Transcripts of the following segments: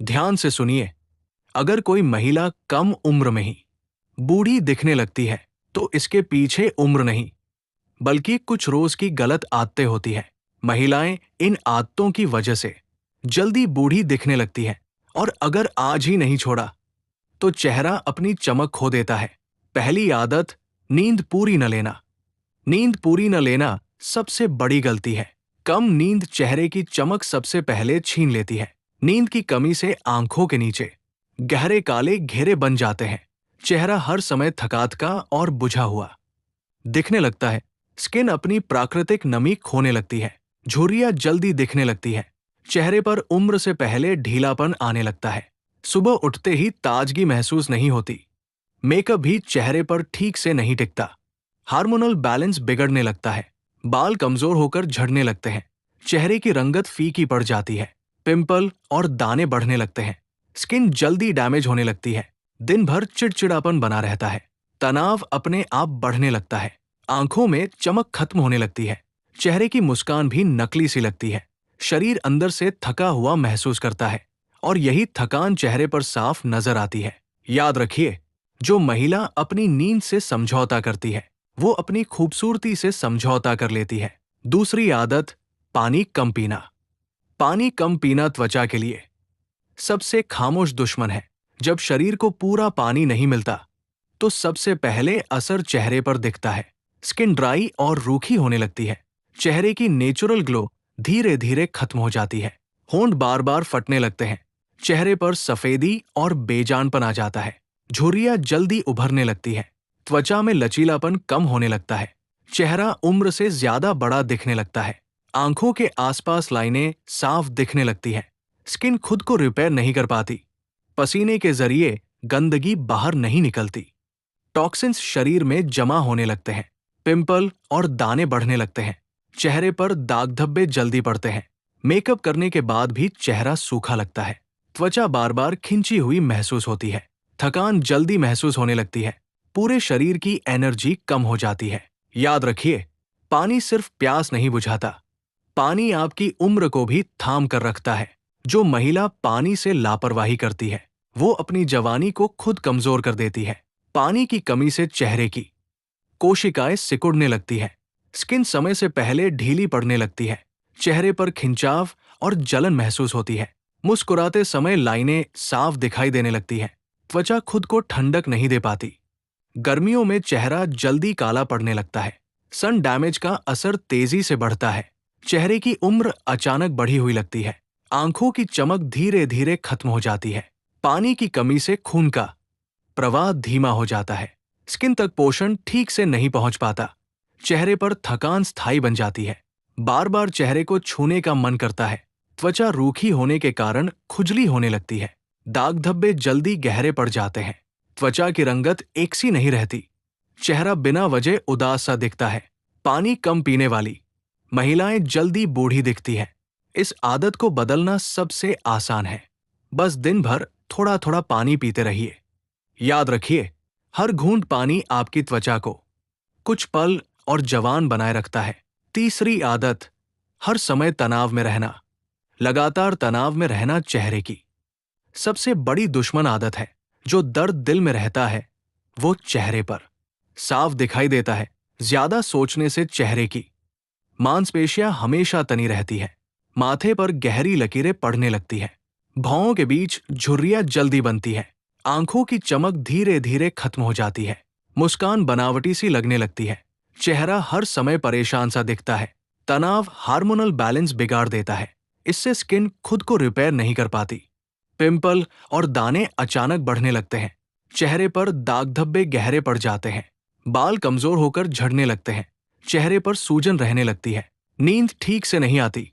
ध्यान से सुनिए। अगर कोई महिला कम उम्र में ही बूढ़ी दिखने लगती है, तो इसके पीछे उम्र नहीं, बल्कि कुछ रोज की गलत आदतें होती हैं। महिलाएं इन आदतों की वजह से जल्दी बूढ़ी दिखने लगती हैं, और अगर आज ही नहीं छोड़ा, तो चेहरा अपनी चमक खो देता है। पहली आदत, नींद पूरी न लेना। नींद पूरी न लेना सबसे बड़ी गलती है। कम नींद चेहरे की चमक सबसे पहले छीन लेती है। नींद की कमी से आंखों के नीचे गहरे काले घेरे बन जाते हैं। चेहरा हर समय थकात का और बुझा हुआ दिखने लगता है। स्किन अपनी प्राकृतिक नमी खोने लगती है। झुर्रियां जल्दी दिखने लगती है। चेहरे पर उम्र से पहले ढीलापन आने लगता है। सुबह उठते ही ताजगी महसूस नहीं होती। मेकअप भी चेहरे पर ठीक से नहीं टिकता। हार्मोनल बैलेंस बिगड़ने लगता है। बाल कमजोर होकर झड़ने लगते हैं। चेहरे की रंगत फीकी पड़ जाती है। पिंपल और दाने बढ़ने लगते हैं। स्किन जल्दी डैमेज होने लगती है। दिन भर चिड़चिड़ापन बना रहता है। तनाव अपने आप बढ़ने लगता है। आंखों में चमक खत्म होने लगती है। चेहरे की मुस्कान भी नकली सी लगती है। शरीर अंदर से थका हुआ महसूस करता है, और यही थकान चेहरे पर साफ नजर आती है। याद रखिए, जो महिला अपनी नींद से समझौता करती है, वो अपनी खूबसूरती से समझौता कर लेती है। दूसरी आदत, पानी कम पीना। पानी कम पीना त्वचा के लिए सबसे खामोश दुश्मन है। जब शरीर को पूरा पानी नहीं मिलता, तो सबसे पहले असर चेहरे पर दिखता है। स्किन ड्राई और रूखी होने लगती है। चेहरे की नेचुरल ग्लो धीरे धीरे खत्म हो जाती है। होंठ बार बार फटने लगते हैं। चेहरे पर सफेदी और बेजानपन आ जाता है। झुर्रियां जल्दी उभरने लगती है। त्वचा में लचीलापन कम होने लगता है। चेहरा उम्र से ज्यादा बड़ा दिखने लगता है। आंखों के आसपास लाइनें साफ दिखने लगती हैं। स्किन खुद को रिपेयर नहीं कर पाती। पसीने के जरिए गंदगी बाहर नहीं निकलती। टॉक्सिन्स शरीर में जमा होने लगते हैं। पिंपल और दाने बढ़ने लगते हैं। चेहरे पर दाग धब्बे जल्दी पड़ते हैं। मेकअप करने के बाद भी चेहरा सूखा लगता है। त्वचा बार बार खिंची हुई महसूस होती है। थकान जल्दी महसूस होने लगती है। पूरे शरीर की एनर्जी कम हो जाती है। याद रखिए, पानी सिर्फ प्यास नहीं बुझाता, पानी आपकी उम्र को भी थाम कर रखता है। जो महिला पानी से लापरवाही करती है, वो अपनी जवानी को खुद कमजोर कर देती है। पानी की कमी से चेहरे की कोशिकाएं सिकुड़ने लगती है। स्किन समय से पहले ढीली पड़ने लगती है। चेहरे पर खिंचाव और जलन महसूस होती है। मुस्कुराते समय लाइनें साफ दिखाई देने लगती हैं। त्वचा खुद को ठंडक नहीं दे पाती। गर्मियों में चेहरा जल्दी काला पड़ने लगता है। सन डैमेज का असर तेजी से बढ़ता है। चेहरे की उम्र अचानक बढ़ी हुई लगती है। आंखों की चमक धीरे धीरे खत्म हो जाती है। पानी की कमी से खून का प्रवाह धीमा हो जाता है। स्किन तक पोषण ठीक से नहीं पहुंच पाता। चेहरे पर थकान स्थायी बन जाती है। बार बार चेहरे को छूने का मन करता है। त्वचा रूखी होने के कारण खुजली होने लगती है। दाग धब्बे जल्दी गहरे पड़ जाते हैं। त्वचा की रंगत एक सी नहीं रहती। चेहरा बिना वजह उदास सा दिखता है। पानी कम पीने वाली महिलाएं जल्दी बूढ़ी दिखती हैं। इस आदत को बदलना सबसे आसान है। बस दिन भर थोड़ा थोड़ा पानी पीते रहिए। याद रखिए, हर घूंट पानी आपकी त्वचा को कुछ पल और जवान बनाए रखता है। तीसरी आदत, हर समय तनाव में रहना। लगातार तनाव में रहना चेहरे की सबसे बड़ी दुश्मन आदत है। जो दर्द दिल में रहता है, वो चेहरे पर साफ दिखाई देता है। ज्यादा सोचने से चेहरे की मांसपेशियां हमेशा तनी रहती है। माथे पर गहरी लकीरें पड़ने लगती हैं। भौहों के बीच झुर्रियां जल्दी बनती है। आंखों की चमक धीरे धीरे खत्म हो जाती है। मुस्कान बनावटी सी लगने लगती है। चेहरा हर समय परेशान सा दिखता है। तनाव हार्मोनल बैलेंस बिगाड़ देता है। इससे स्किन खुद को रिपेयर नहीं कर पाती। पिंपल और दाने अचानक बढ़ने लगते हैं। चेहरे पर दाग धब्बे गहरे पड़ जाते हैं। बाल कमजोर होकर झड़ने लगते हैं। चेहरे पर सूजन रहने लगती है। नींद ठीक से नहीं आती।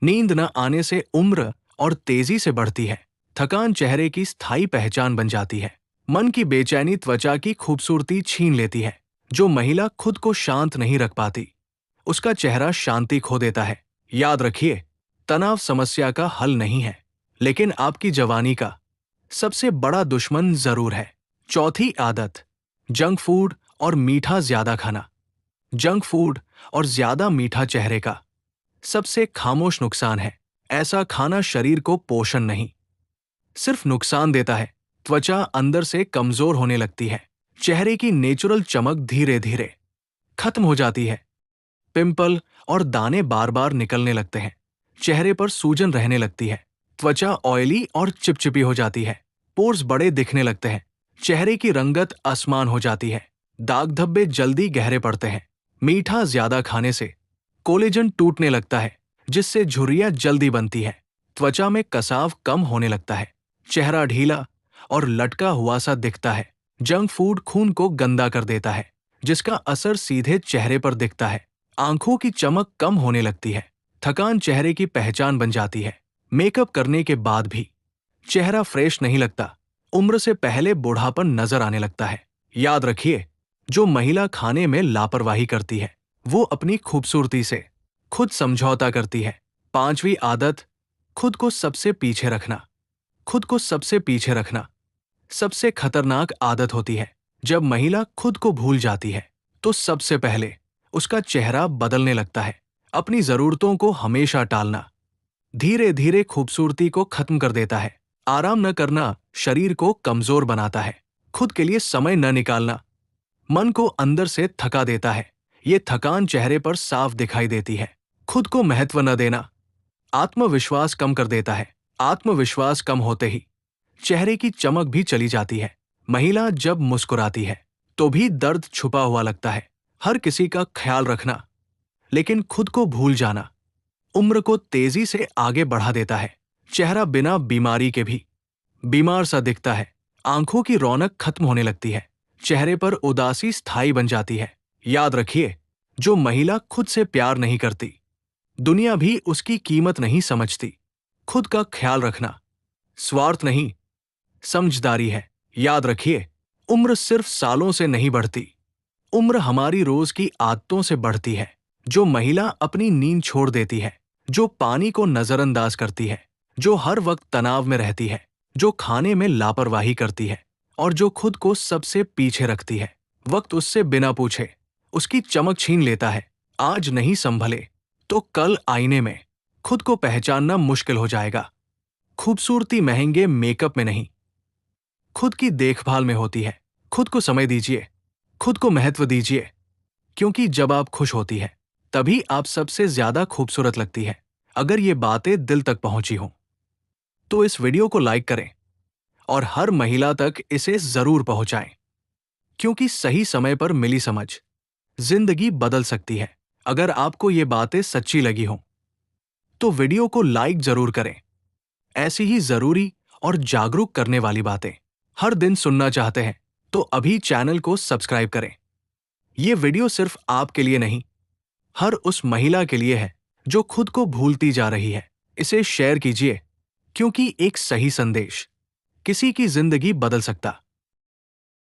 नींद न आने से उम्र और तेजी से बढ़ती है। थकान चेहरे की स्थायी पहचान बन जाती है। मन की बेचैनी त्वचा की खूबसूरती छीन लेती है। जो महिला खुद को शांत नहीं रख पाती, उसका चेहरा शांति खो देता है। याद रखिए, तनाव समस्या का हल नहीं है, लेकिन आपकी जवानी का सबसे बड़ा दुश्मन जरूर है। चौथी आदत, जंक फूड और मीठा ज्यादा खाना। जंक फूड और ज्यादा मीठा चेहरे का सबसे खामोश नुकसान है। ऐसा खाना शरीर को पोषण नहीं, सिर्फ नुकसान देता है। त्वचा अंदर से कमजोर होने लगती है। चेहरे की नेचुरल चमक धीरे धीरे खत्म हो जाती है। पिंपल और दाने बार बार निकलने लगते हैं। चेहरे पर सूजन रहने लगती है। त्वचा ऑयली और चिपचिपी हो जाती है। पोर्स बड़े दिखने लगते हैं। चेहरे की रंगत असमान हो जाती है। दाग धब्बे जल्दी गहरे पड़ते हैं। मीठा ज्यादा खाने से कोलेजन टूटने लगता है, जिससे झुर्रियां जल्दी बनती है। त्वचा में कसाव कम होने लगता है। चेहरा ढीला और लटका हुआ सा दिखता है। जंक फूड खून को गंदा कर देता है, जिसका असर सीधे चेहरे पर दिखता है। आंखों की चमक कम होने लगती है। थकान चेहरे की पहचान बन जाती है। मेकअप करने के बाद भी चेहरा फ्रेश नहीं लगता। उम्र से पहले बूढ़ापन नजर आने लगता है। याद रखिए, जो महिला खाने में लापरवाही करती है, वो अपनी खूबसूरती से खुद समझौता करती है। पांचवी आदत, खुद को सबसे पीछे रखना। खुद को सबसे पीछे रखना सबसे खतरनाक आदत होती है। जब महिला खुद को भूल जाती है, तो सबसे पहले उसका चेहरा बदलने लगता है। अपनी जरूरतों को हमेशा टालना धीरे धीरे खूबसूरती को खत्म कर देता है। आराम न करना शरीर को कमजोर बनाता है। खुद के लिए समय न निकालना मन को अंदर से थका देता है। ये थकान चेहरे पर साफ दिखाई देती है। खुद को महत्व न देना आत्मविश्वास कम कर देता है। आत्मविश्वास कम होते ही चेहरे की चमक भी चली जाती है। महिला जब मुस्कुराती है, तो भी दर्द छुपा हुआ लगता है। हर किसी का ख्याल रखना, लेकिन खुद को भूल जाना उम्र को तेजी से आगे बढ़ा देता है। चेहरा बिना बीमारी के भी बीमार सा दिखता है। आंखों की रौनक खत्म होने लगती है। चेहरे पर उदासी स्थायी बन जाती है। याद रखिए, जो महिला खुद से प्यार नहीं करती, दुनिया भी उसकी कीमत नहीं समझती। खुद का ख्याल रखना स्वार्थ नहीं, समझदारी है। याद रखिए, उम्र सिर्फ सालों से नहीं बढ़ती, उम्र हमारी रोज की आदतों से बढ़ती है। जो महिला अपनी नींद छोड़ देती है, जो पानी को नजरअंदाज करती है, जो हर वक्त तनाव में रहती है, जो खाने में लापरवाही करती है और जो खुद को सबसे पीछे रखती है, वक्त उससे बिना पूछे उसकी चमक छीन लेता है। आज नहीं संभले तो कल आईने में खुद को पहचानना मुश्किल हो जाएगा। खूबसूरती महंगे मेकअप में नहीं, खुद की देखभाल में होती है। खुद को समय दीजिए, खुद को महत्व दीजिए, क्योंकि जब आप खुश होती है, तभी आप सबसे ज्यादा खूबसूरत लगती है। अगर ये बातें दिल तक पहुंची हों, तो इस वीडियो को लाइक करें और हर महिला तक इसे जरूर पहुंचाएं, क्योंकि सही समय पर मिली समझ जिंदगी बदल सकती है। अगर आपको ये बातें सच्ची लगी हों, तो वीडियो को लाइक जरूर करें। ऐसी ही जरूरी और जागरूक करने वाली बातें हर दिन सुनना चाहते हैं, तो अभी चैनल को सब्सक्राइब करें। ये वीडियो सिर्फ आपके लिए नहीं, हर उस महिला के लिए है जो खुद को भूलती जा रही है। इसे शेयर कीजिए, क्योंकि एक सही संदेश किसी की जिंदगी बदल सकता